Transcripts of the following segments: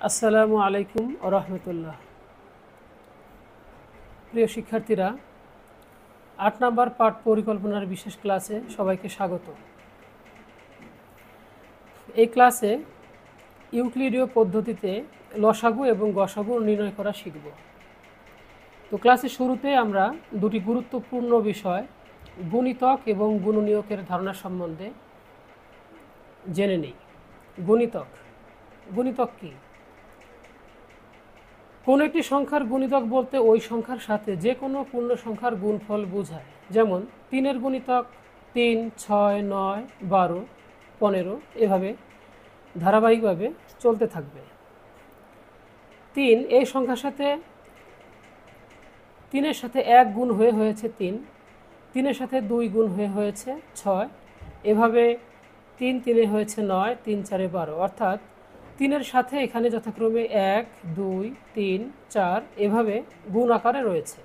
আসসালামু আলাইকুম ওয়া রাহমাতুল্লাহ। প্রিয় শিক্ষার্থীরা, ৮ নম্বর পাঠ পরিকল্পনার বিশেষ ক্লাসে সবাইকে স্বাগত। এই ক্লাসে ইউক্লিডীয় পদ্ধতিতে লসাগু এবং গসাগু নির্ণয় করা শিখব। তো ক্লাসের শুরুতে আমরা দুটি গুরুত্বপূর্ণ বিষয় গুণিতক এবং গুণনীয়কের ধারণা সম্বন্ধে জেনে নিই। গুণিতক কি? কোনো একটি সংখ্যার গুণিতক বলতে ওই সংখ্যার সাথে যে কোনো পূর্ণ সংখ্যার গুণফল বোঝায়। যেমন ৩-এর গুণিতক ৩, ৬, ৯, ১২, ১৫ এভাবে ধারাবাহিকভাবে চলতে থাকবে। ৩ এই সংখ্যার সাথে ৩-এর সাথে ১ গুণ হয়ে হয়েছে ৩, ৩-এর সাথে ২ গুণ হয়ে হয়েছে ৬, এভাবে ৩ ৩-এ হয়েছে ৯, ৩ ৪-এ ১২, অর্থাৎ ৩-এর সাথে এখানে যথাক্রমে ১, ২, ৩, ৪ এভাবে গুণ আকারে রয়েছে।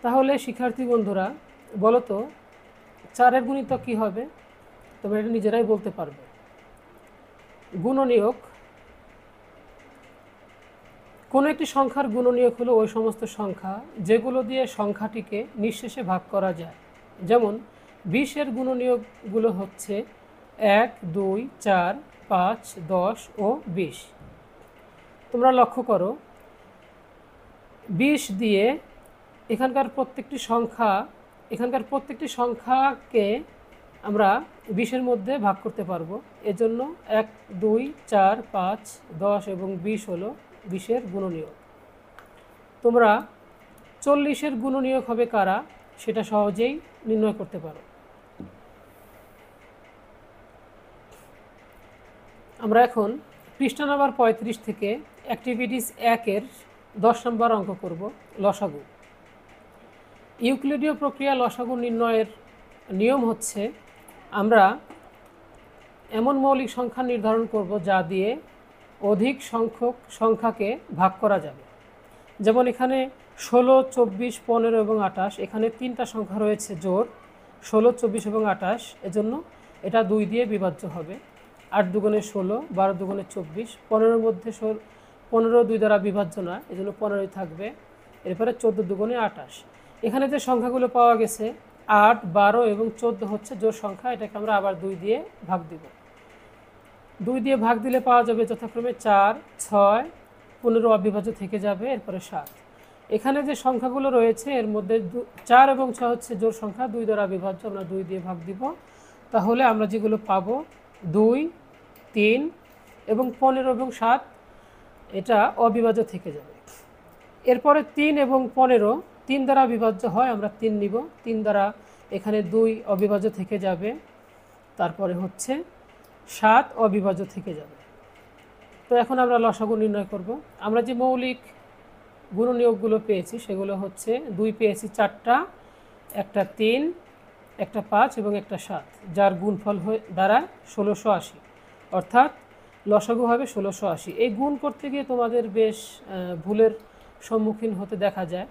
তাহলে শিক্ষার্থী বন্ধুরা বলো তো ৪-এর গুণিতক কী হবে? তোমরা এটা নিজেরাই বলতে পারবে। গুণনীয়ক, কোনো একটি সংখ্যার গুণনীয়ক হলো ওই সমস্ত সংখ্যা যেগুলো দিয়ে সংখ্যাটিকে নিঃশেষে ভাগ করা যায়। যেমন ২০-এর গুণনীয়কগুলো হচ্ছে ১, ২, ৪, ৫, ১০ ও ২০। তোমরা লক্ষ্য করো ২০ দিয়ে এখানকার প্রত্যেকটি সংখ্যাকে আমরা ২০-এর মধ্যে ভাগ করতে পারবো। এজন্য ১, ২, ৪, ৫, ১০ এবং ২০ হলো ২০-এর গুণনীয়ক। তোমরা ৪০-এর গুণনীয়ক হবে কারা সেটা সহজেই নির্ণয় করতে পারো। আমরা এখন পৃষ্ঠা নাম্বার ৩৫ থেকে অ্যাক্টিভিটিস ১-এর ১০ নম্বর অঙ্ক করব, লসাগু। ইউক্লিডীয় প্রক্রিয়া লসাগু নির্ণয়ের নিয়ম হচ্ছে আমরা এমন মৌলিক সংখ্যা নির্ধারণ করব যা দিয়ে অধিক সংখ্যক সংখ্যাকে ভাগ করা যাবে। যেমন এখানে ১৬, ২৪, ১৫ এবং ২৮, এখানে ৩টা সংখ্যা রয়েছে জোড় ১৬, ২৪ এবং ২৮, এজন্য এটা ২ দিয়ে বিভাজ্য হবে। ৮ দুগুণে ১৬, ১২ দুগুণে ২৪, ১৫-এর মধ্যে ১৫ ২ দ্বারা বিভাজ্য না, এজন্য ১৫ই থাকবে। এরপরে ১৪ দুগুণে ২৮। এখানে যে সংখ্যাগুলো পাওয়া গেছে ৮, ১২ এবং ১৪ হচ্ছে জোড় সংখ্যা, এটাকে আমরা আবার ২ দিয়ে ভাগ দিব। ২ দিয়ে ভাগ দিলে পাওয়া যাবে যথাক্রমে ৪, ৬, ১৫ অবিভাজ্য থেকে যাবে, এরপরে ৭। এখানে যে সংখ্যাগুলো রয়েছে এর মধ্যে ৪ এবং ৬ হচ্ছে জোড় সংখ্যা, ২ দ্বারা বিভাজ্য, আমরা ২ দিয়ে ভাগ দিব। তাহলে আমরা যেগুলো পাবো ২, ৩ এবং ১৫ এবং ৭ এটা অবিভাজ্য থেকে যাবে। এরপরে ৩ এবং ১৫ ৩ দ্বারা বিভাজ্য হয়, আমরা ৩ নিব। ৩ দ্বারা এখানে ২ অবিভাজ্য থেকে যাবে, তারপরে হচ্ছে ৭ অবিভাজ্য থেকে যাবে। তো এখন আমরা লসাগু নির্ণয় করব। আমরা যে মৌলিক গুণনীয়কগুলো পেয়েছি সেগুলো হচ্ছে ২ পেয়েছি ৪টা, একটা ৩, একটা ৫ এবং একটা ৭, যার গুণফল দ্বারা ১৬৮০, অর্থাৎ লসাগু হবে ১৬৮০। এই গুণ করতে গিয়ে তোমাদের বেশ ভুলের সম্মুখীন হতে দেখা যায়।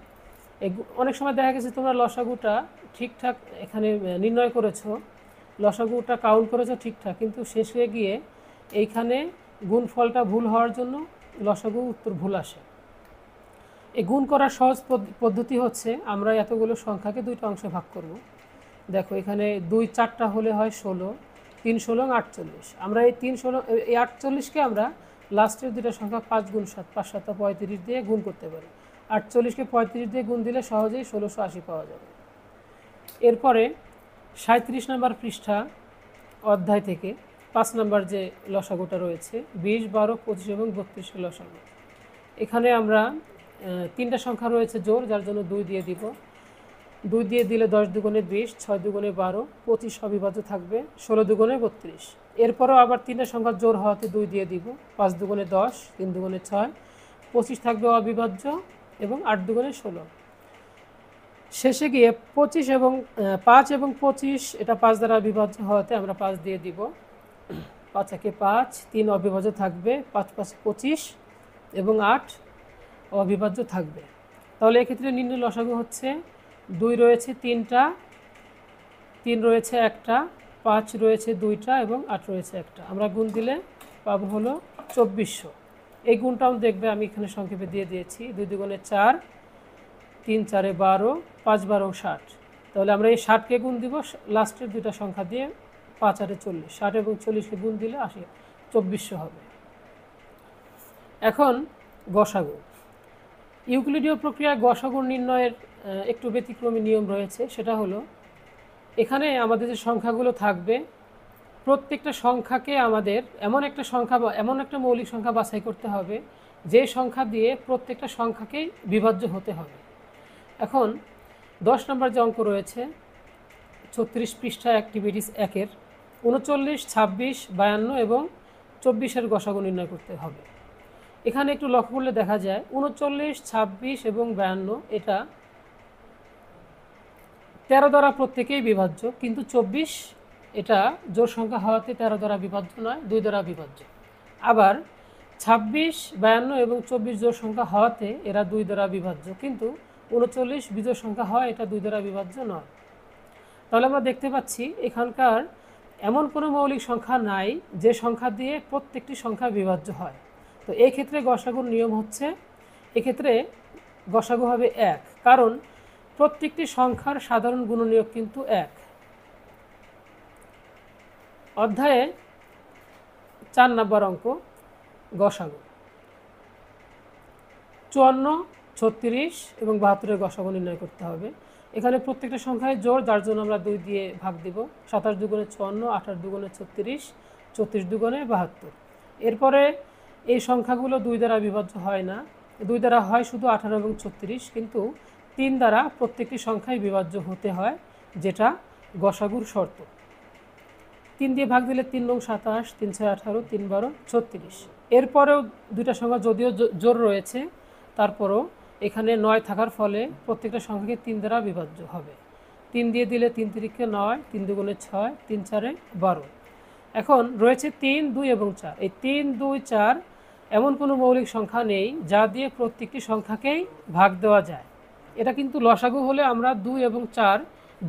অনেক সময় দেখা গেছে তোমরা লসাগুটা ঠিকঠাক এখানে নির্ণয় করেছো, লসাগুটা কাউন্ট করেছো ঠিকঠাক, কিন্তু শেষে গিয়ে এইখানে গুণফলটা ভুল হওয়ার জন্য লসাগু উত্তর ভুল আসে। এই গুণ করার সহজ পদ্ধতি হচ্ছে আমরা এতগুলো সংখ্যাকে 2টা অংশে ভাগ করব। দেখো এখানে ২ ৪টা হলে হয় ১৬, ৩ ১৬ ৪৮। আমরা এই ৪৮কে আমরা লাস্টের 2টা সংখ্যা ৫ গুণ ৭, ৫ ৭ ৩৫ দিয়ে গুণ করতে পারি। ৪৮কে ৩৫ দিয়ে গুণ দিলে সহজেই ১৬৮০ পাওয়া যাবে। এরপরে ৩৭ নম্বর পৃষ্ঠা অধ্যায় থেকে ৫ নম্বর যে লসাগুটা রয়েছে ২০, ১২, ২৫ এবং ৩২ লসাগু। এখানে আমরা 3টা সংখ্যা রয়েছে জোড়, যার জন্য ২ দিয়ে দিব। ২ দিয়ে দিলে ১০ দুগুণে ২০, ৬ দুগুণে ১২, ২৫ অবিভাজ্য থাকবে, ১৬ দুগুণে ৩২। এরপরও আবার 3টা সংখ্যা জোড় হওয়াতে ২ দিয়ে দিব। ৫ দুগুণে ১০, ৩ দুগুণে ৬, ২৫ থাকবে অবিভাজ্য এবং ৮ দুগুণে ১৬। শেষে গিয়ে ৫ এবং ২৫ এটা ৫ দ্বারা বিভাজ্য হওয়াতে আমরা ৫ দিয়ে দিব। ৫ একে ৫, ৩ অবিভাজ্য থাকবে, ৫ ৫ ২৫ এবং ৮ অবিভাজ্য থাকবে। তাহলে এক্ষেত্রে নির্ণয় লসাগু হচ্ছে ২ রয়েছে ৩টা, ৩ রয়েছে একটা, ৫ রয়েছে 2টা এবং ৮ রয়েছে একটা। আমরা গুণ দিলে পাবো হলো ২৪০০। এই গুণটাও দেখবে আমি এখানে সংক্ষেপে দিয়ে দিয়েছি। 2 দুগুণে 4, 3 4 12, 5 12 60। তাহলে আমরা এই 60কে গুণ দিব লাস্টের দুইটা সংখ্যা দিয়ে, 5 আর 40, 60 এবং 40কে গুণ দিলে 80, 2400 হবে। এখন গসাগু। ইউক্লিডীয় প্রক্রিয়ায় গসাগু নির্ণয়ের একটু ব্যতিক্রমী নিয়ম রয়েছে। সেটা হলো, এখানে আমাদের যে সংখ্যাগুলো থাকবে, প্রত্যেকটা সংখ্যাকে আমাদের এমন একটা মৌলিক সংখ্যা বাছাই করতে হবে যে সংখ্যা দিয়ে প্রত্যেকটা সংখ্যাকেই বিভাজ্য হতে হবে। এখন 10 নম্বর যে অঙ্ক রয়েছে 36 পৃষ্ঠা অ্যাক্টিভিটিস 1-এর 39, 26, 52 এবং 24-এর গসাগু নির্ণয় করতে হবে। এখানে একটু লক্ষ্য করলে দেখা যায় 39, 26 এবং 52 এটা 13 দ্বারা প্রত্যেকেই বিভাজ্য, কিন্তু 24 এটা জোড় সংখ্যা হওয়াতে 13 দ্বারা বিভাজ্য নয়, 2 দ্বারা বিভাজ্য। আবার 26, 52 এবং 24 জোড় সংখ্যা হওয়াতে এরা 2 দ্বারা বিভাজ্য, কিন্তু 39 বিজোড় সংখ্যা হয়, এটা 2 দ্বারা বিভাজ্য নয়। তাহলে আমরা দেখতে পাচ্ছি এখানকার এমন কোনো মৌলিক সংখ্যা নাই যে সংখ্যা দিয়ে প্রত্যেকটি সংখ্যা বিভাজ্য হয়। তো এই ক্ষেত্রে গসাগুর নিয়ম হচ্ছে, এক্ষেত্রে গসাগু হবে 1, কারণ প্রত্যেকটি সংখ্যার সাধারণ গুণনীয়ক কিন্তু 1। অধ্যায়ে 4 নম্বর অঙ্ক গসাগু। 54, 36 এবং 72-এর গসাগু নির্ণয় করতে হবে। এখানে প্রত্যেকটা সংখ্যায় জোড়, যার জন্য আমরা 2 দিয়ে ভাগ দিব। 27 দুগুণে 54, 28 দুগুণে 36, 34 দুগুণে 72। এরপরে এই সংখ্যাগুলো 2 দ্বারা বিভাজ্য হয় না, 2 দ্বারা হয় শুধু 18 এবং 36, কিন্তু 3 দ্বারা প্রত্যেকটি সংখ্যায় বিভাজ্য হতে হয়, যেটা গসাগুর শর্ত। 3 দিয়ে ভাগ দিলে 3 9 27, 3 6 18, 3 12 36। এরপরেও দুইটা সংখ্যা যদিও জোড় রয়েছে, তারপরও এখানে 9 থাকার ফলে প্রত্যেকটা সংখ্যাকে 3 দ্বারা বিভাজ্য হবে। 3 দিয়ে দিলে 3 3 9, 3 দুগুণে 6, 3 4 12। এখন রয়েছে 3, 2 এবং 4। এই 3, 2, 4 এমন কোনো মৌলিক সংখ্যা নেই যা দিয়ে প্রত্যেকটি সংখ্যাকেই ভাগ দেওয়া যায়। এটা কিন্তু লসাগু হলে আমরা 2 এবং 4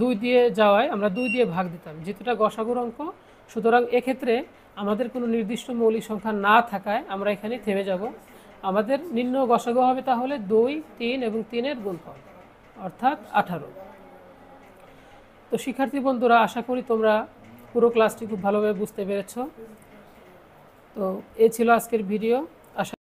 2 দিয়ে যাওয়ায় আমরা 2 দিয়ে ভাগ দিতাম, যেহেতু এটা গসাগুর অঙ্ক। সুতরাং এক্ষেত্রে আমাদের কোনো নির্দিষ্ট মৌলিক সংখ্যা না থাকায় আমরা এখানে থেমে যাব। আমাদের নির্ণয় গসাগু হবে তাহলে 2, 3 এবং 3-এর গুণফল, অর্থাৎ 18। তো শিক্ষার্থী বন্ধুরা, আশা করি তোমরা পুরো ক্লাসটি খুব ভালোভাবে বুঝতে পেরেছ। তো এই ছিল আজকের ভিডিও।